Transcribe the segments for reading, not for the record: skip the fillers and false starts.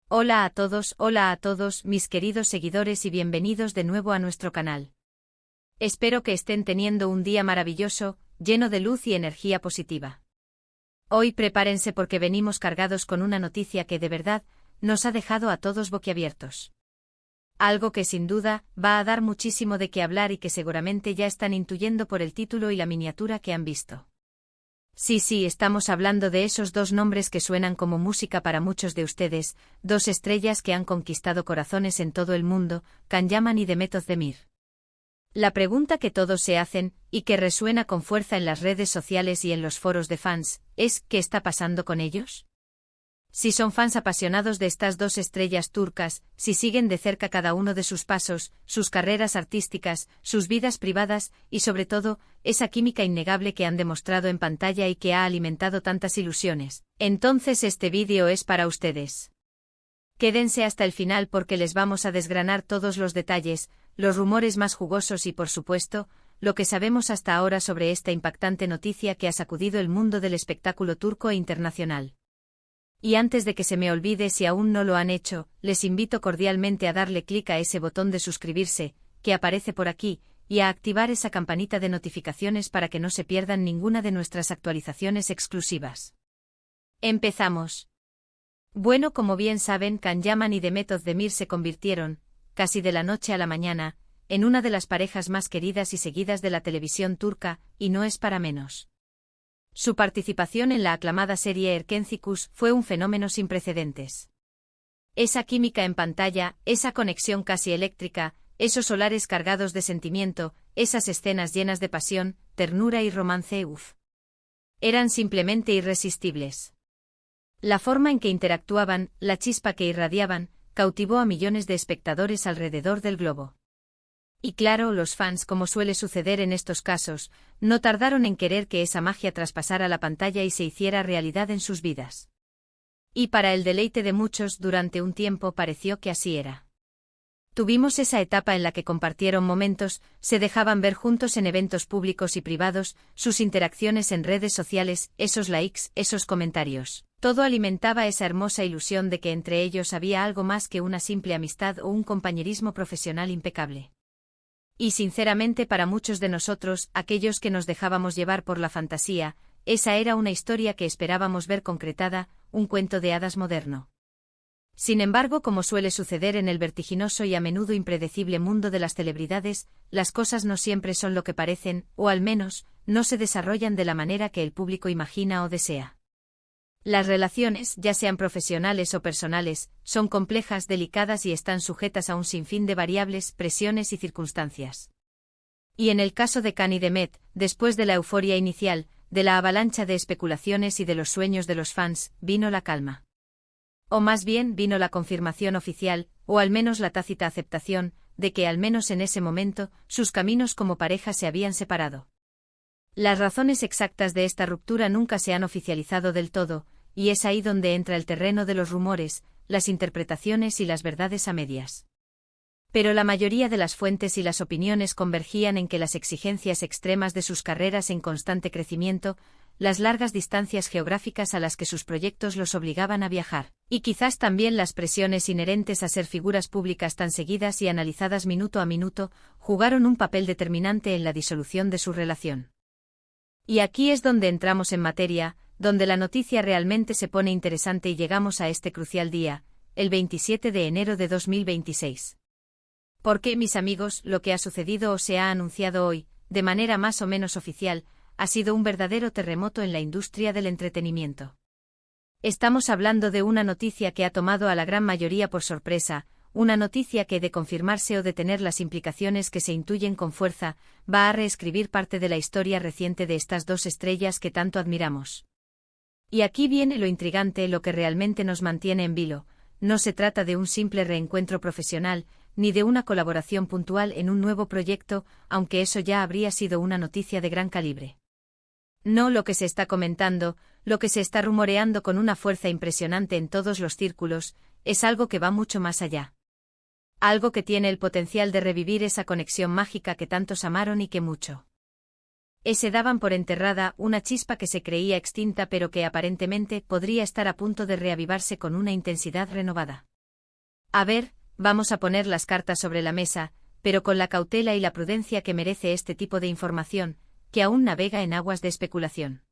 Hola a todos, mis queridos seguidores y bienvenidos de nuevo a nuestro canal. Espero que estén teniendo un día maravilloso, lleno de luz y energía positiva. Hoy prepárense porque venimos cargados con una noticia que de verdad nos ha dejado a todos boquiabiertos. Algo que sin duda va a dar muchísimo de qué hablar y que seguramente ya están intuyendo por el título y la miniatura que han visto. Sí, estamos hablando de esos dos nombres que suenan como música para muchos de ustedes, dos estrellas que han conquistado corazones en todo el mundo, Can Yaman y Demet Özdemir. La pregunta que todos se hacen, y que resuena con fuerza en las redes sociales y en los foros de fans, es ¿qué está pasando con ellos? Si son fans apasionados de estas dos estrellas turcas, si siguen de cerca cada uno de sus pasos, sus carreras artísticas, sus vidas privadas, y sobre todo, esa química innegable que han demostrado en pantalla y que ha alimentado tantas ilusiones, entonces este vídeo es para ustedes. Quédense hasta el final porque les vamos a desgranar todos los detalles, los rumores más jugosos y por supuesto, lo que sabemos hasta ahora sobre esta impactante noticia que ha sacudido el mundo del espectáculo turco e internacional. Y antes de que se me olvide, si aún no lo han hecho, les invito cordialmente a darle clic a ese botón de suscribirse, que aparece por aquí, y a activar esa campanita de notificaciones para que no se pierdan ninguna de nuestras actualizaciones exclusivas. ¡Empezamos! Bueno, como bien saben, Can Yaman y Demet Özdemir se convirtieron, casi de la noche a la mañana, en una de las parejas más queridas y seguidas de la televisión turca, y no es para menos. Su participación en la aclamada serie Erkencikus fue un fenómeno sin precedentes. Esa química en pantalla, esa conexión casi eléctrica, esos solares cargados de sentimiento, esas escenas llenas de pasión, ternura y romance, eran simplemente irresistibles. La forma en que interactuaban, la chispa que irradiaban, cautivó a millones de espectadores alrededor del globo. Y claro, los fans, como suele suceder en estos casos, no tardaron en querer que esa magia traspasara la pantalla y se hiciera realidad en sus vidas. Y para el deleite de muchos, durante un tiempo pareció que así era. Tuvimos esa etapa en la que compartieron momentos, se dejaban ver juntos en eventos públicos y privados, sus interacciones en redes sociales, esos likes, esos comentarios. Todo alimentaba esa hermosa ilusión de que entre ellos había algo más que una simple amistad o un compañerismo profesional impecable. Y sinceramente para muchos de nosotros, aquellos que nos dejábamos llevar por la fantasía, esa era una historia que esperábamos ver concretada, un cuento de hadas moderno. Sin embargo, como suele suceder en el vertiginoso y a menudo impredecible mundo de las celebridades, las cosas no siempre son lo que parecen, o al menos, no se desarrollan de la manera que el público imagina o desea. Las relaciones, ya sean profesionales o personales, son complejas, delicadas y están sujetas a un sinfín de variables, presiones y circunstancias. Y en el caso de Can y Demet, después de la euforia inicial, de la avalancha de especulaciones y de los sueños de los fans, vino la calma. O más bien, vino la confirmación oficial, o al menos la tácita aceptación, de que al menos en ese momento, sus caminos como pareja se habían separado. Las razones exactas de esta ruptura nunca se han oficializado del todo, y es ahí donde entra el terreno de los rumores, las interpretaciones y las verdades a medias. Pero la mayoría de las fuentes y las opiniones convergían en que las exigencias extremas de sus carreras en constante crecimiento, las largas distancias geográficas a las que sus proyectos los obligaban a viajar, y quizás también las presiones inherentes a ser figuras públicas tan seguidas y analizadas minuto a minuto, jugaron un papel determinante en la disolución de su relación. Y aquí es donde entramos en materia, donde la noticia realmente se pone interesante y llegamos a este crucial día, el 27 de enero de 2026. Porque, mis amigos, lo que ha sucedido o se ha anunciado hoy, de manera más o menos oficial, ha sido un verdadero terremoto en la industria del entretenimiento. Estamos hablando de una noticia que ha tomado a la gran mayoría por sorpresa, una noticia que, de confirmarse o de tener las implicaciones que se intuyen con fuerza, va a reescribir parte de la historia reciente de estas dos estrellas que tanto admiramos. Y aquí viene lo intrigante, lo que realmente nos mantiene en vilo. No se trata de un simple reencuentro profesional, ni de una colaboración puntual en un nuevo proyecto, aunque eso ya habría sido una noticia de gran calibre. No, lo que se está comentando, lo que se está rumoreando con una fuerza impresionante en todos los círculos, es algo que va mucho más allá. Algo que tiene el potencial de revivir esa conexión mágica que tantos amaron y que mucho se daban por enterrada, una chispa que se creía extinta pero que aparentemente podría estar a punto de reavivarse con una intensidad renovada. A ver, vamos a poner las cartas sobre la mesa, pero con la cautela y la prudencia que merece este tipo de información, que aún navega en aguas de especulación.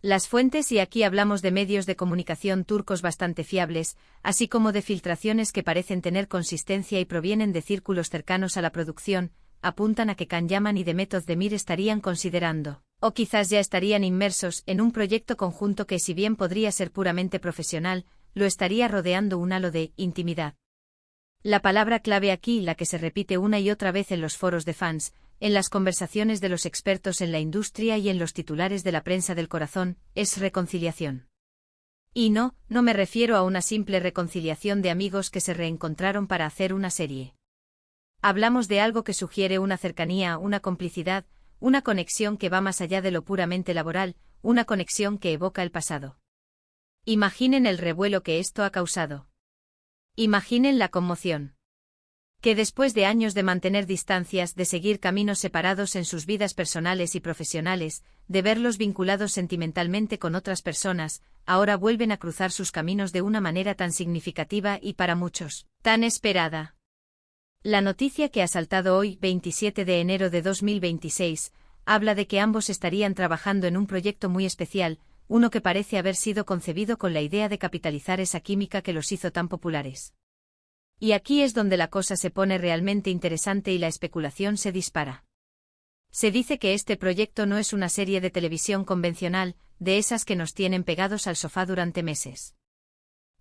Las fuentes, y aquí hablamos de medios de comunicación turcos bastante fiables, así como de filtraciones que parecen tener consistencia y provienen de círculos cercanos a la producción, apuntan a que Can Yaman y Demet Özdemir estarían considerando, o quizás ya estarían inmersos, en un proyecto conjunto que, si bien podría ser puramente profesional, lo estaría rodeando un halo de intimidad. La palabra clave aquí, la que se repite una y otra vez en los foros de fans, en las conversaciones de los expertos en la industria y en los titulares de la prensa del corazón, es reconciliación. Y no me refiero a una simple reconciliación de amigos que se reencontraron para hacer una serie. Hablamos de algo que sugiere una cercanía, una complicidad, una conexión que va más allá de lo puramente laboral, una conexión que evoca el pasado. Imaginen el revuelo que esto ha causado. Imaginen la conmoción. Que después de años de mantener distancias, de seguir caminos separados en sus vidas personales y profesionales, de verlos vinculados sentimentalmente con otras personas, ahora vuelven a cruzar sus caminos de una manera tan significativa y, para muchos, tan esperada. La noticia que ha saltado hoy, 27 de enero de 2026, habla de que ambos estarían trabajando en un proyecto muy especial, uno que parece haber sido concebido con la idea de capitalizar esa química que los hizo tan populares. Y aquí es donde la cosa se pone realmente interesante y la especulación se dispara. Se dice que este proyecto no es una serie de televisión convencional, de esas que nos tienen pegados al sofá durante meses.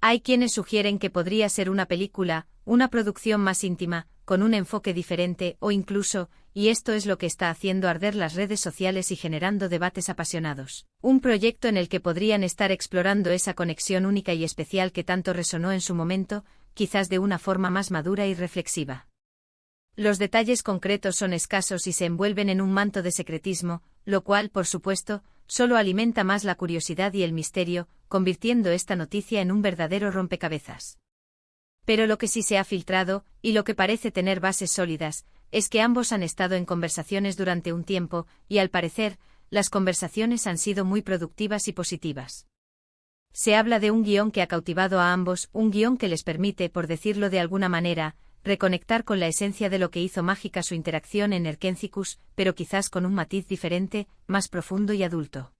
Hay quienes sugieren que podría ser una película, una producción más íntima, con un enfoque diferente, o incluso, y esto es lo que está haciendo arder las redes sociales y generando debates apasionados, un proyecto en el que podrían estar explorando esa conexión única y especial que tanto resonó en su momento, quizás de una forma más madura y reflexiva. Los detalles concretos son escasos y se envuelven en un manto de secretismo, lo cual, por supuesto, solo alimenta más la curiosidad y el misterio, convirtiendo esta noticia en un verdadero rompecabezas. Pero lo que sí se ha filtrado, y lo que parece tener bases sólidas, es que ambos han estado en conversaciones durante un tiempo, y al parecer, las conversaciones han sido muy productivas y positivas. Se habla de un guión que ha cautivado a ambos, un guión que les permite, por decirlo de alguna manera, reconectar con la esencia de lo que hizo mágica su interacción en Erkénticos, pero quizás con un matiz diferente, más profundo y adulto.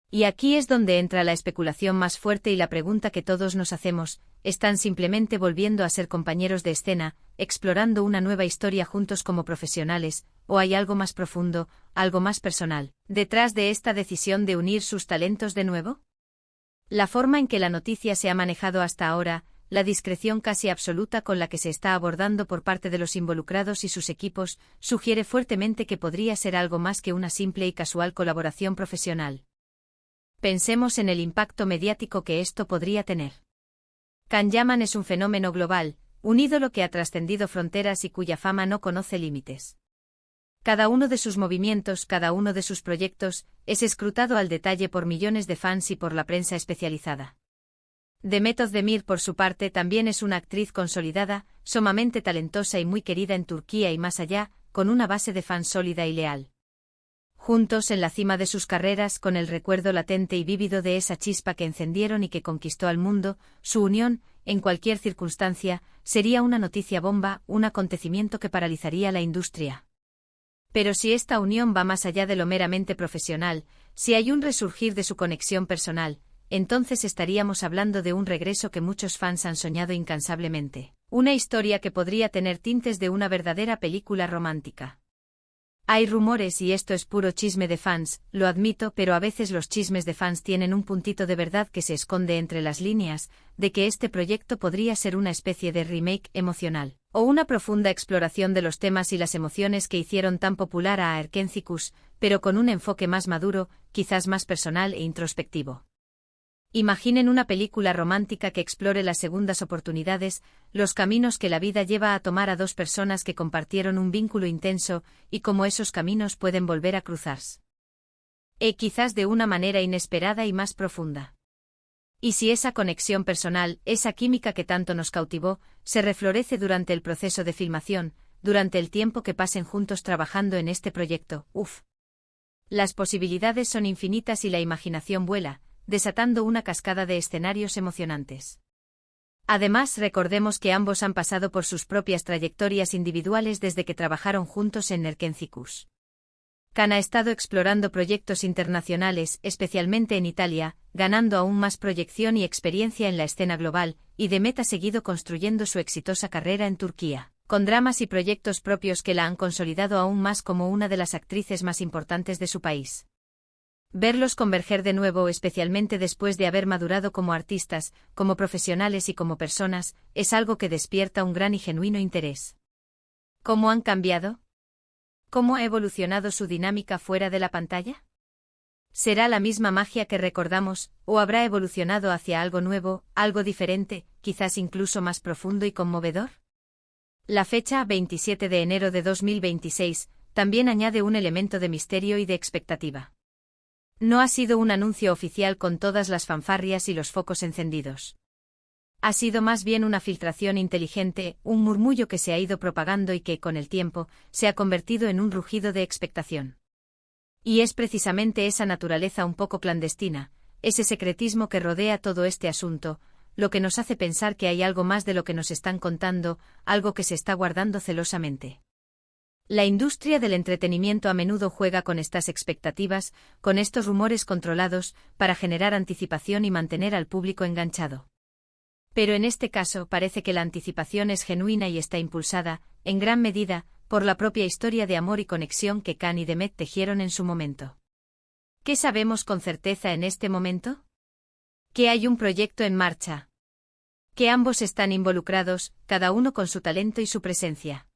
Y aquí es donde entra la especulación más fuerte y la pregunta que todos nos hacemos: ¿están simplemente volviendo a ser compañeros de escena, explorando una nueva historia juntos como profesionales, o hay algo más profundo, algo más personal, detrás de esta decisión de unir sus talentos de nuevo? La forma en que la noticia se ha manejado hasta ahora, la discreción casi absoluta con la que se está abordando por parte de los involucrados y sus equipos, sugiere fuertemente que podría ser algo más que una simple y casual colaboración profesional. Pensemos en el impacto mediático que esto podría tener. Can Yaman es un fenómeno global, un ídolo que ha trascendido fronteras y cuya fama no conoce límites. Cada uno de sus movimientos, cada uno de sus proyectos, es escrutado al detalle por millones de fans y por la prensa especializada. Demet Özdemir, por su parte, también es una actriz consolidada, sumamente talentosa y muy querida en Turquía y más allá, con una base de fans sólida y leal. Juntos en la cima de sus carreras, con el recuerdo latente y vívido de esa chispa que encendieron y que conquistó al mundo, su unión, en cualquier circunstancia, sería una noticia bomba, un acontecimiento que paralizaría la industria. Pero si esta unión va más allá de lo meramente profesional, si hay un resurgir de su conexión personal, entonces estaríamos hablando de un regreso que muchos fans han soñado incansablemente, una historia que podría tener tintes de una verdadera película romántica. Hay rumores y esto es puro chisme de fans, lo admito, pero a veces los chismes de fans tienen un puntito de verdad que se esconde entre las líneas, de que este proyecto podría ser una especie de remake emocional, o una profunda exploración de los temas y las emociones que hicieron tan popular a Erkénticos, pero con un enfoque más maduro, quizás más personal e introspectivo. Imaginen una película romántica que explore las segundas oportunidades, los caminos que la vida lleva a tomar a dos personas que compartieron un vínculo intenso, y cómo esos caminos pueden volver a cruzarse. Quizás de una manera inesperada y más profunda. Y si esa conexión personal, esa química que tanto nos cautivó, se reflorece durante el proceso de filmación, durante el tiempo que pasen juntos trabajando en este proyecto, ¡uf! Las posibilidades son infinitas y la imaginación vuela, desatando una cascada de escenarios emocionantes. Además, recordemos que ambos han pasado por sus propias trayectorias individuales desde que trabajaron juntos en Nerkenzikus. Can ha estado explorando proyectos internacionales, especialmente en Italia, ganando aún más proyección y experiencia en la escena global, y Demet ha seguido construyendo su exitosa carrera en Turquía, con dramas y proyectos propios que la han consolidado aún más como una de las actrices más importantes de su país. Verlos converger de nuevo, especialmente después de haber madurado como artistas, como profesionales y como personas, es algo que despierta un gran y genuino interés. ¿Cómo han cambiado? ¿Cómo ha evolucionado su dinámica fuera de la pantalla? ¿Será la misma magia que recordamos, o habrá evolucionado hacia algo nuevo, algo diferente, quizás incluso más profundo y conmovedor? La fecha, 27 de enero de 2026, también añade un elemento de misterio y de expectativa. No ha sido un anuncio oficial con todas las fanfarrias y los focos encendidos. Ha sido más bien una filtración inteligente, un murmullo que se ha ido propagando y que, con el tiempo, se ha convertido en un rugido de expectación. Y es precisamente esa naturaleza un poco clandestina, ese secretismo que rodea todo este asunto, lo que nos hace pensar que hay algo más de lo que nos están contando, algo que se está guardando celosamente. La industria del entretenimiento a menudo juega con estas expectativas, con estos rumores controlados, para generar anticipación y mantener al público enganchado. Pero en este caso parece que la anticipación es genuina y está impulsada, en gran medida, por la propia historia de amor y conexión que Can y Demet tejieron en su momento. ¿Qué sabemos con certeza en este momento? Que hay un proyecto en marcha. Que ambos están involucrados, cada uno con su talento y su presencia.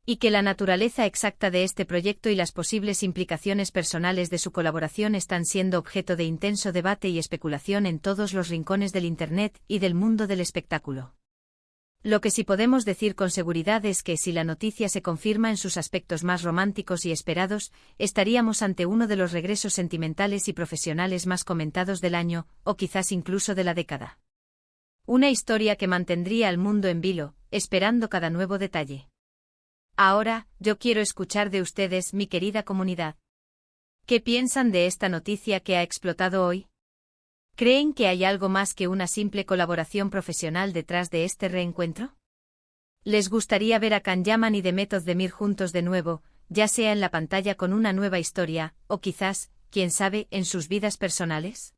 Y que la naturaleza exacta de este proyecto y las posibles implicaciones personales de su colaboración están siendo objeto de intenso debate y especulación en todos los rincones del Internet y del mundo del espectáculo. Lo que sí podemos decir con seguridad es que si la noticia se confirma en sus aspectos más románticos y esperados, estaríamos ante uno de los regresos sentimentales y profesionales más comentados del año, o quizás incluso de la década. Una historia que mantendría al mundo en vilo, esperando cada nuevo detalle. Ahora, yo quiero escuchar de ustedes, mi querida comunidad. ¿Qué piensan de esta noticia que ha explotado hoy? ¿Creen que hay algo más que una simple colaboración profesional detrás de este reencuentro? ¿Les gustaría ver a Can Yaman y Demet Özdemir juntos de nuevo, ya sea en la pantalla con una nueva historia, o quizás, quién sabe, en sus vidas personales?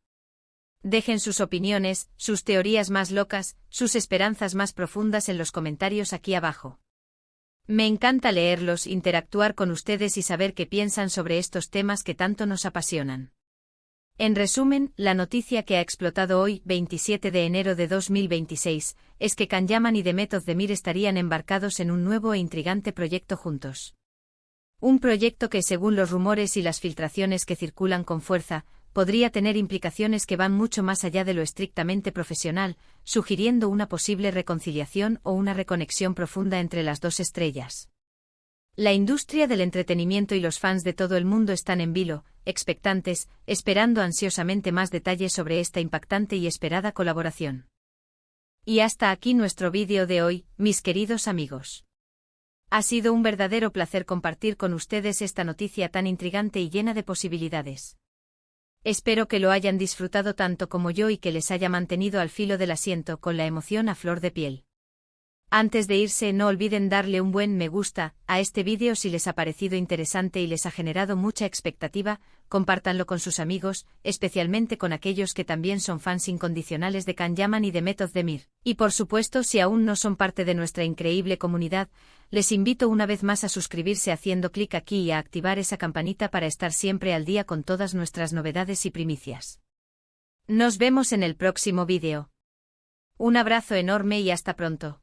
Dejen sus opiniones, sus teorías más locas, sus esperanzas más profundas en los comentarios aquí abajo. Me encanta leerlos, interactuar con ustedes y saber qué piensan sobre estos temas que tanto nos apasionan. En resumen, la noticia que ha explotado hoy, 27 de enero de 2026, es que Can Yaman y Demet Özdemir estarían embarcados en un nuevo e intrigante proyecto juntos. Un proyecto que, según los rumores y las filtraciones que circulan con fuerza, podría tener implicaciones que van mucho más allá de lo estrictamente profesional, sugiriendo una posible reconciliación o una reconexión profunda entre las dos estrellas. La industria del entretenimiento y los fans de todo el mundo están en vilo, expectantes, esperando ansiosamente más detalles sobre esta impactante y esperada colaboración. Y hasta aquí nuestro vídeo de hoy, mis queridos amigos. Ha sido un verdadero placer compartir con ustedes esta noticia tan intrigante y llena de posibilidades. Espero que lo hayan disfrutado tanto como yo y que les haya mantenido al filo del asiento con la emoción a flor de piel. Antes de irse, no olviden darle un buen me gusta a este vídeo si les ha parecido interesante y les ha generado mucha expectativa, compártanlo con sus amigos, especialmente con aquellos que también son fans incondicionales de Can Yaman y Demet Özdemir. Y por supuesto, si aún no son parte de nuestra increíble comunidad, les invito una vez más a suscribirse haciendo clic aquí y a activar esa campanita para estar siempre al día con todas nuestras novedades y primicias. Nos vemos en el próximo vídeo. Un abrazo enorme y hasta pronto.